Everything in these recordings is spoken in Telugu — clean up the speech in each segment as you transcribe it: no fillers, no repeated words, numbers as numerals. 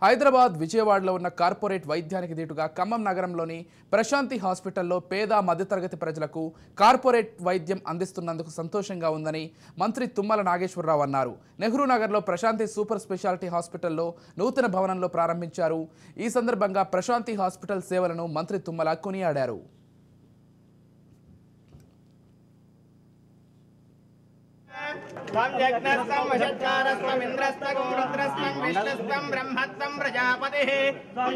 హైదరాబాద్ విజయవాడలో ఉన్న కార్పొరేట్ వైద్యానికి దీటుగా ఖమ్మం నగరంలోని ప్రశాంతి హాస్పిటల్లో పేద మధ్యతరగతి ప్రజలకు కార్పొరేట్ వైద్యం అందిస్తున్నందుకు సంతోషంగా ఉందని మంత్రి తుమ్మల నాగేశ్వరరావు అన్నారు. నెహ్రూ నగర్లో ప్రశాంతి సూపర్ స్పెషాలిటీ హాస్పిటల్లో నూతన భవనంలో ప్రారంభించారు. ఈ సందర్భంగా ప్రశాంతి హాస్పిటల్ సేవలను మంత్రి తుమ్మల కొనియాడారు. त्वं यज्ञस्तं वशच्चारस्त्वं इन्द्रस्तं रुद्रस्तं विष्णुस्तं ब्रह्मस्तं प्रजापतिः त्वं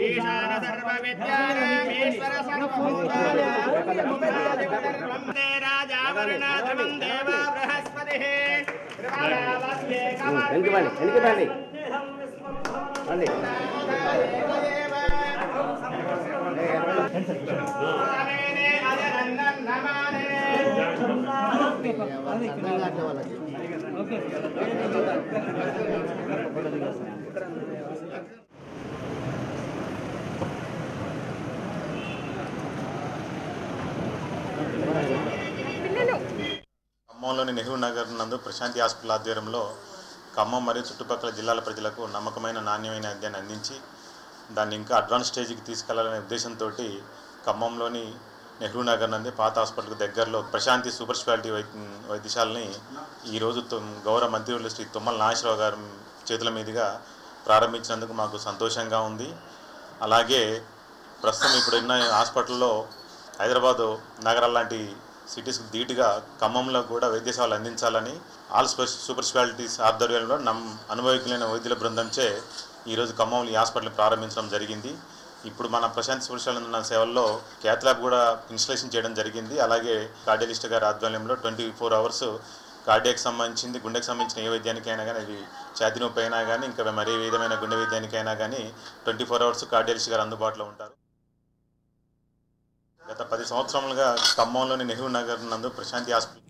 ईशान सर्वविद्यानामीश्वर सर्वभूतानां ते राजावरुणाधमं देवा बृहस्पतिः ఖమ్మంలోని నెహ్రూ నగర్ నందు ప్రశాంతి హాస్పిటల్ ఆధ్వర్యంలో ఖమ్మం మరియు చుట్టుపక్కల జిల్లాల ప్రజలకు నమ్మకమైన నాణ్యమైన వైద్యాన్ని అందించి దాన్ని ఇంకా అడ్వాన్స్ స్టేజ్కి తీసుకెళ్లాలనే ఉద్దేశంతో ఖమ్మంలోని నెహ్రూ నగర్ నంది పాత హాస్పిటల్కి దగ్గరలో ప్రశాంతి సూపర్ స్పెషాలిటీ వైద్యశాలని ఈరోజు గౌరవ మంత్రివర్యులు శ్రీ తుమ్మల నాగేశ్వరరావు గారి చేతుల మీదుగా ప్రారంభించినందుకు మాకు సంతోషంగా ఉంది. అలాగే ప్రస్తుతం ఇప్పుడున్న హాస్పిటల్లో హైదరాబాదు నగరాల లాంటి సిటీస్కి ధీటుగా ఖమ్మంలో కూడా వైద్య సేవలు అందించాలని ఆల్ సూపర్ స్పెషాలిటీస్ ఆధ్వర్యంలో అనుభవజ్ఞులైన వైద్యుల బృందంచే ఈరోజు ఖమ్మంలో ఈ హాస్పిటల్ ప్రారంభించడం జరిగింది. ఇప్పుడు మన ప్రశాంతి సూపర్ స్పెషాలిటీ ఉన్న సేవల్లో క్యాత్ ల్యాబ్ కూడా ఇన్స్టలేషన్ చేయడం జరిగింది. అలాగే కార్డియాలజిస్ట్ గారి ఆధ్వర్యంలో 24 hours కార్డియాకి సంబంధించింది, గుండెకి సంబంధించిన ఏ వైద్యానికైనా కానీ, అది ఛాతీ నొప్పి అయినా కానీ, ఇంకా మరే విధమైన గుండె వైద్యానికైనా కానీ 24 hours కార్డియాలజిస్ట్ గారు అందుబాటులో ఉంటారు. గత 10 సంవత్సరాలుగా ఖమ్మంలోని నెహ్రూ నగర్ నందు ప్రశాంతి హాస్పిటల్